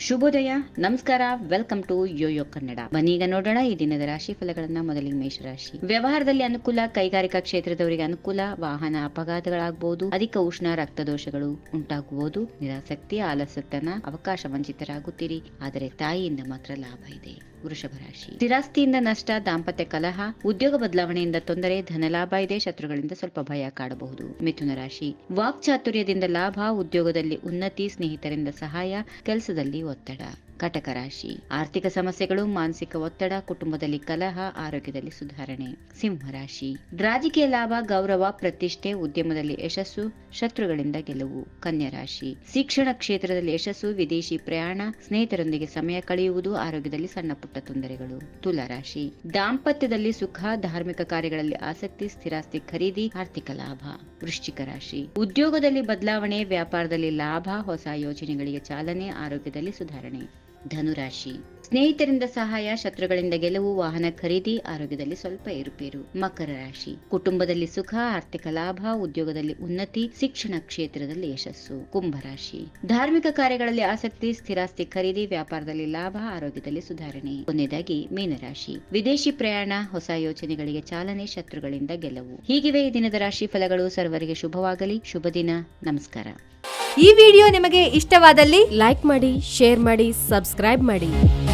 ಶುಭೋದಯ, ನಮಸ್ಕಾರ, welcome to Yoyo Kannada. ಬನ್ನೀಗ ನೋಡೋಣ ಈ ದಿನದ ರಾಶಿ ಫಲಗಳನ್ನ. ಮೊದಲಿಗೆ ಮೇಷರಾಶಿ. ವ್ಯವಹಾರದಲ್ಲಿ ಅನುಕೂಲ, ಕೈಗಾರಿಕಾ ಕ್ಷೇತ್ರದವರಿಗೆ ಅನುಕೂಲ, ವಾಹನ ಅಪಘಾತಗಳಾಗಬಹುದು, ಅಧಿಕ ಉಷ್ಣ ರಕ್ತದೋಷಗಳು ಉಂಟಾಗಬಹುದು, ನಿರಾಸಕ್ತಿ, ಆಲಸ್ಯತನ, ಅವಕಾಶ ವಂಚಿತರಾಗುತ್ತೀರಿ. ಆದರೆ ತಾಯಿಯಿಂದ ಮಾತ್ರ ಲಾಭ ಇದೆ. ವೃಷಭ ರಾಶಿ. ಸ್ಥಿರಾಸ್ತಿಯಿಂದ ನಷ್ಟ, ದಾಂಪತ್ಯ ಕಲಹ, ಉದ್ಯೋಗ ಬದಲಾವಣೆಯಿಂದ ತೊಂದರೆ, ಧನಲಾಭ ಇದೆ, ಶತ್ರುಗಳಿಂದ ಸ್ವಲ್ಪ ಭಯ ಕಾಡಬಹುದು. ಮಿಥುನ ರಾಶಿ. ವಾಕ್ಚಾತುರ್ಯದಿಂದ ಲಾಭ, ಉದ್ಯೋಗದಲ್ಲಿ ಉನ್ನತಿ, ಸ್ನೇಹಿತರಿಂದ ಸಹಾಯ, ಕೆಲಸದಲ್ಲಿ ಒತ್ತಡ. ಕಟಕ ರಾಶಿ. ಆರ್ಥಿಕ ಸಮಸ್ಯೆಗಳು, ಮಾನಸಿಕ ಒತ್ತಡ, ಕುಟುಂಬದಲ್ಲಿ ಕಲಹ, ಆರೋಗ್ಯದಲ್ಲಿ ಸುಧಾರಣೆ. ಸಿಂಹ ರಾಶಿ. ರಾಜಕೀಯ ಲಾಭ, ಗೌರವ, ಪ್ರತಿಷ್ಠೆ, ಉದ್ಯಮದಲ್ಲಿ ಯಶಸ್ಸು, ಶತ್ರುಗಳಿಂದ ಗೆಲುವು. ಕನ್ಯಾ ರಾಶಿ. ಶಿಕ್ಷಣ ಕ್ಷೇತ್ರದಲ್ಲಿ ಯಶಸ್ಸು, ವಿದೇಶಿ ಪ್ರಯಾಣ, ಸ್ನೇಹಿತರೊಂದಿಗೆ ಸಮಯ ಕಳೆಯುವುದು, ಆರೋಗ್ಯದಲ್ಲಿ ಸಣ್ಣ ಪುಟ್ಟ ತೊಂದರೆಗಳು. ತುಲಾ ರಾಶಿ. ದಾಂಪತ್ಯದಲ್ಲಿ ಸುಖ, ಧಾರ್ಮಿಕ ಕಾರ್ಯಗಳಲ್ಲಿ ಆಸಕ್ತಿ, ಸ್ಥಿರಾಸ್ತಿ ಖರೀದಿ, ಆರ್ಥಿಕ ಲಾಭ. ವೃಶ್ಚಿಕ ರಾಶಿ. ಉದ್ಯೋಗದಲ್ಲಿ ಬದಲಾವಣೆ, ವ್ಯಾಪಾರದಲ್ಲಿ ಲಾಭ, ಹೊಸ ಯೋಜನೆಗಳಿಗೆ ಚಾಲನೆ, ಆರೋಗ್ಯದಲ್ಲಿ ಸುಧಾರಣೆ. ಧನುರಾಶಿ. ಸ್ನೇಹಿತರಿಂದ ಸಹಾಯ, ಶತ್ರುಗಳಿಂದ ಗೆಲುವು, ವಾಹನ ಖರೀದಿ, ಆರೋಗ್ಯದಲ್ಲಿ ಸ್ವಲ್ಪ ಏರುಪೇರು. ಮಕರ ರಾಶಿ. ಕುಟುಂಬದಲ್ಲಿ ಸುಖ, ಆರ್ಥಿಕ ಲಾಭ, ಉದ್ಯೋಗದಲ್ಲಿ ಉನ್ನತಿ, ಶಿಕ್ಷಣ ಕ್ಷೇತ್ರದಲ್ಲಿ ಯಶಸ್ಸು. ಕುಂಭರಾಶಿ. ಧಾರ್ಮಿಕ ಕಾರ್ಯಗಳಲ್ಲಿ ಆಸಕ್ತಿ, ಸ್ಥಿರಾಸ್ತಿ ಖರೀದಿ, ವ್ಯಾಪಾರದಲ್ಲಿ ಲಾಭ, ಆರೋಗ್ಯದಲ್ಲಿ ಸುಧಾರಣೆ. ಕೊನೆಯದಾಗಿ ಮೀನರಾಶಿ. ವಿದೇಶಿ ಪ್ರಯಾಣ, ಹೊಸ ಯೋಜನೆಗಳಿಗೆ ಚಾಲನೆ, ಶತ್ರುಗಳಿಂದ ಗೆಲುವು. ಹೀಗಿವೆ ಈ ದಿನದ ರಾಶಿ ಫಲಗಳು. ಸರ್ವರಿಗೆ ಶುಭವಾಗಲಿ. ಶುಭ ದಿನ. ನಮಸ್ಕಾರ. ಈ ವಿಡಿಯೋ ನಿಮಗೆ ಇಷ್ಟವಾದಲ್ಲಿ ಲೈಕ್ ಮಾಡಿ, ಶೇರ್ ಮಾಡಿ, ಸಬ್ಸ್ಕ್ರೈಬ್ ಮಾಡಿ.